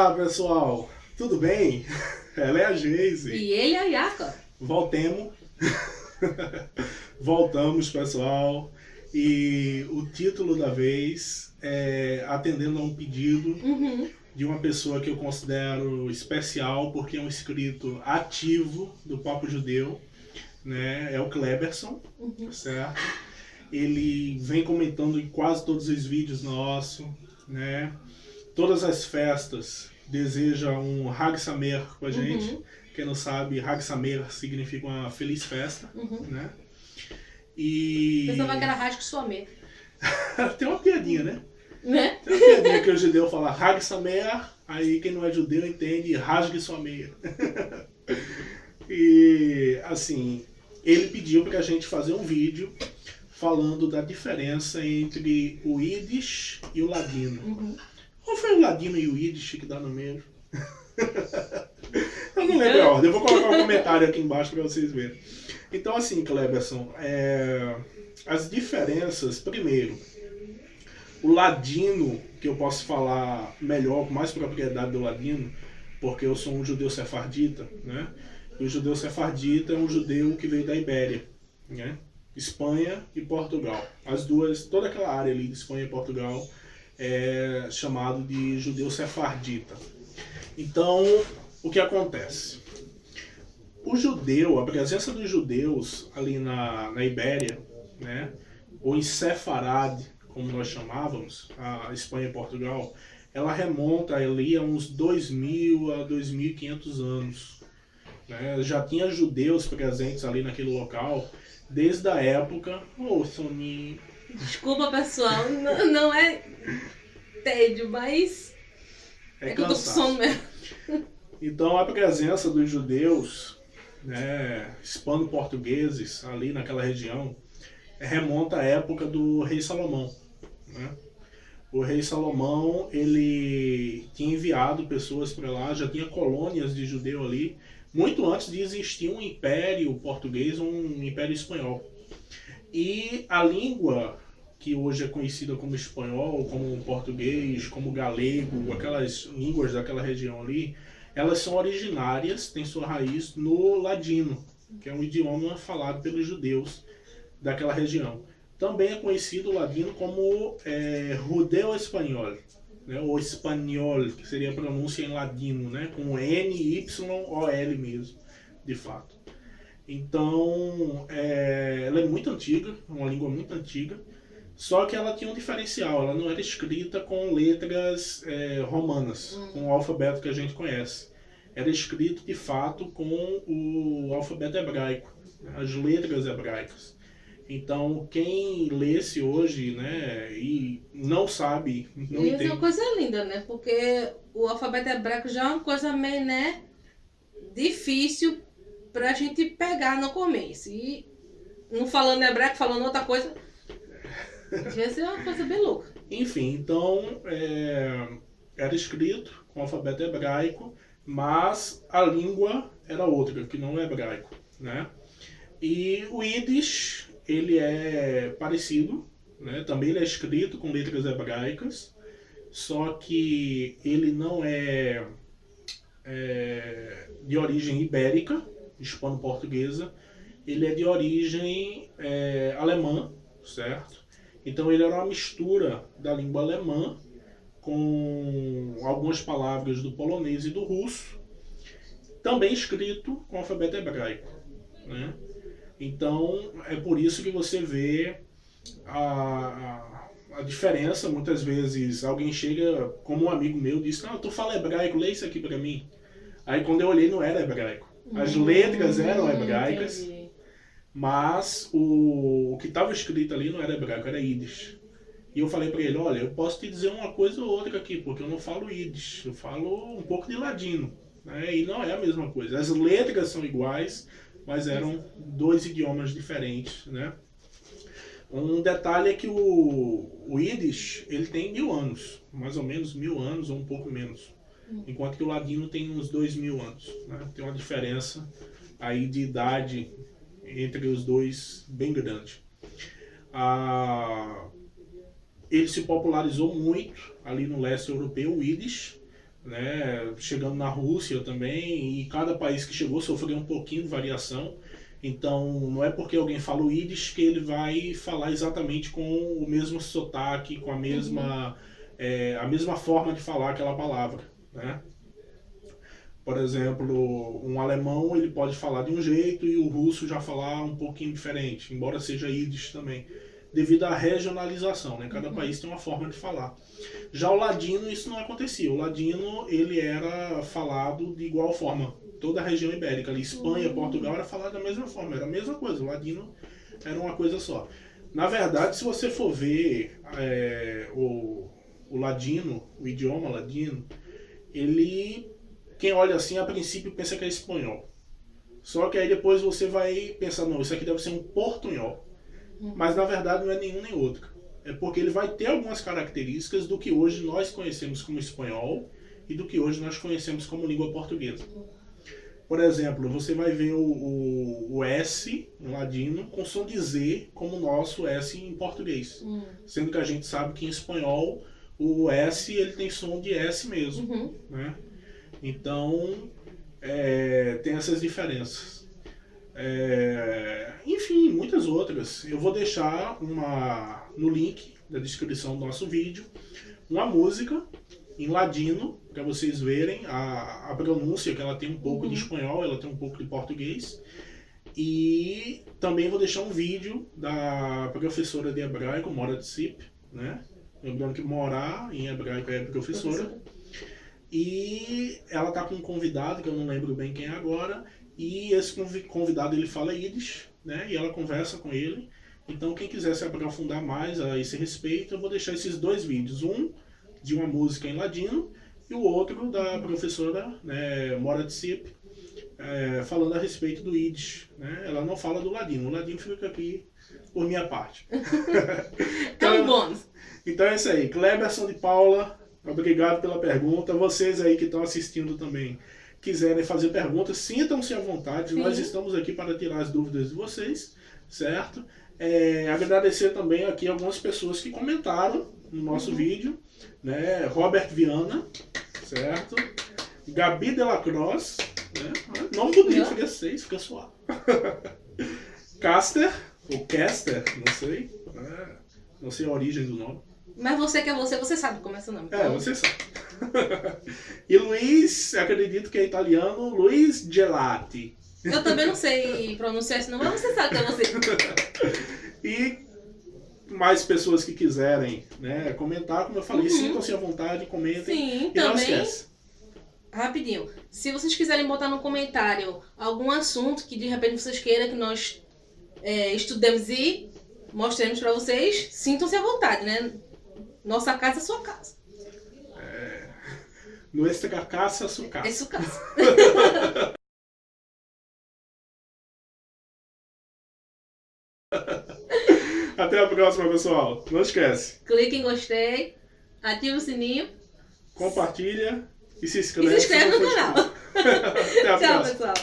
Olá, pessoal! Tudo bem? Ela é a Geise. E ele é o Jacob. Voltemos. Voltamos, pessoal. E o título da vez é atendendo a um pedido de uma pessoa que eu considero especial, porque é um inscrito ativo do Papo Judeu, né? É o Kleberson, certo? Ele vem comentando em quase todos os vídeos nossos, né? Todas as festas deseja um Hag Sameach com a gente. Quem não sabe, Hag Sameach significa uma feliz festa, né? E Pensava que era Rasgo Suamê. tem uma piadinha, né? Né? Tem uma piadinha que o judeu fala Hag Sameach, aí quem não é judeu entende Rasgue sua meia. E assim, ele pediu pra gente fazer um vídeo falando da diferença entre o Yiddish e o Ladino. Qual foi o Ladino e o Yiddish que dá no meio? Eu não lembro a ordem. Eu vou colocar um comentário aqui embaixo para vocês verem. Então, assim, Kleberson, as diferenças, primeiro, o Ladino, que eu posso falar melhor, com mais propriedade do Ladino, porque eu sou um judeu sefardita, né? E o judeu sefardita é um judeu que veio da Ibéria, né? Espanha e Portugal. As duas, toda aquela área ali de Espanha e Portugal é chamado de judeu sefardita. Então, o que acontece? O judeu, a presença dos judeus ali na Ibéria, né, ou em Sefarad, como nós chamávamos, a Espanha e Portugal, ela remonta ali a uns 2000 a 2500 anos. Né? Já tinha judeus presentes ali naquele local desde a época... Ô, Soninho... Desculpa, pessoal. Não é tédio, mas é que eu tô com sono mesmo. Então a presença dos judeus, né, hispano-portugueses ali naquela região remonta à época do rei Salomão. Né? O rei Salomão, ele tinha enviado pessoas para lá, já tinha colônias de judeu ali, muito antes de existir um império português, um império espanhol. E a língua que hoje é conhecida como espanhol, como português, como galego, aquelas línguas daquela região ali, elas são originárias, têm sua raiz no ladino, que é um idioma falado pelos judeus daquela região. Também é conhecido o ladino como judeu-espanhol, né, ou espanhol, que seria a pronúncia em ladino, né, com N-Y-O-L mesmo, de fato. Então, ela é muito antiga, é uma língua muito antiga, só que ela tinha um diferencial, ela não era escrita com letras romanas, com o alfabeto que a gente conhece. Era escrito, de fato, com o alfabeto hebraico, as letras hebraicas. Então, quem lesse hoje, né, e não sabe, não Isso entende... é uma coisa linda, né? Porque o alfabeto hebraico já é uma coisa meio, né, difícil pra gente pegar no começo. E não falando hebraico, falando outra coisa, às vezes é uma coisa bem louca. Enfim, então, era escrito com o alfabeto hebraico, mas a língua era outra, que não é hebraico, né? E o Yiddish, ele é parecido, né? Também ele é escrito com letras hebraicas, só que ele não é de origem ibérica, hispano-portuguesa, ele é de origem alemã, certo? Então ele era uma mistura da língua alemã com algumas palavras do polonês e do russo, também escrito com alfabeto hebraico, né? Então é por isso que você vê a diferença. Muitas vezes alguém chega, como um amigo meu, disse: não, tu fala hebraico, lê isso aqui pra mim. Aí quando eu olhei, não era hebraico. As letras eram hebraicas, Entendi. mas o que estava escrito ali não era hebraico, era Yiddish. E eu falei pra ele: olha, eu posso te dizer uma coisa ou outra aqui, porque eu não falo Yiddish, eu falo um pouco de ladino, né? E não é a mesma coisa. As letras são iguais, mas eram dois idiomas diferentes, né? Um detalhe é que o Yiddish, ele tem 1000 anos, mais ou menos 1000 anos ou um pouco menos, enquanto que o ladino tem uns 2000 anos, né? Tem uma diferença aí de idade entre os dois bem grande. Ele se popularizou muito ali no leste europeu, o Yiddish, né, chegando na Rússia também, e cada país que chegou sofreu um pouquinho de variação. Então, não é porque alguém fala o Yiddish que ele vai falar exatamente com o mesmo sotaque, com a mesma forma de falar aquela palavra, né? Por exemplo, um alemão ele pode falar de um jeito e o russo já falar um pouquinho diferente, embora seja Yiddish também, devido à regionalização, né? Cada país tem uma forma de falar. Já o ladino isso não acontecia. O ladino ele era falado de igual forma. Toda a região ibérica, ali, Espanha, Portugal, era falado da mesma forma, era a mesma coisa. O ladino era uma coisa só. Na verdade, se você for ver o ladino, o idioma ladino, ele, quem olha assim, a princípio pensa que é espanhol. Só que aí depois você vai pensar, não, isso aqui deve ser um portunhol. Mas na verdade não é nenhum nem outro. É porque ele vai ter algumas características do que hoje nós conhecemos como espanhol e do que hoje nós conhecemos como língua portuguesa. Por exemplo, você vai ver o S em ladino com som de Z como o nosso S em português. Sendo que a gente sabe que em espanhol o S ele tem som de S mesmo. Né? Então, tem essas diferenças. Enfim, muitas outras. Eu vou deixar no link da descrição do nosso vídeo uma música em ladino para vocês verem a pronúncia, que ela tem um pouco de espanhol, ela tem um pouco de português. E também vou deixar um vídeo da professora de hebraico, Mora Tzip, né? Lembrando que morar em hebraico é professora. E ela tá com um convidado, que eu não lembro bem quem é agora, e esse convidado ele fala Yiddish, né? E ela conversa com ele. Então quem quiser se aprofundar mais a esse respeito, eu vou deixar esses dois vídeos. Um de uma música em ladino e o outro da professora, né, Mora Tzip, falando a respeito do Yiddish. Né? Ela não fala do ladino, o ladino fica aqui por minha parte. Então, bônus. Então é isso aí. Cleberson de Paula, obrigado pela pergunta. Vocês aí que estão assistindo também, quiserem fazer perguntas, sintam-se à vontade. Sim. Nós estamos aqui para tirar as dúvidas de vocês, certo? Agradecer também aqui algumas pessoas que comentaram no nosso vídeo, né? Robert Viana, certo? Gabi Delacroix, né? Nome bonito, fica 6, fica suave. Caster, ou Caster, não sei. Não sei a origem do nome. Mas você que é você sabe como é seu nome. Então... você sabe. E Luiz, acredito que é italiano, Luiz Gelati. Eu também não sei pronunciar esse nome, mas você sabe que é você. E mais pessoas que quiserem, né, comentar, como eu falei, sintam-se à vontade, comentem. Sim, e também, não esquece. Rapidinho, se vocês quiserem botar no comentário algum assunto que de repente vocês queiram que nós estudemos e mostremos para vocês, sintam-se à vontade, né? Nossa casa é sua casa. Nuestra casa é sua casa. É sua casa. Até a próxima, pessoal. Não esquece. Clique em gostei, ativa o sininho, compartilha e se inscreve. no canal. Até a próxima. Tchau, pessoal.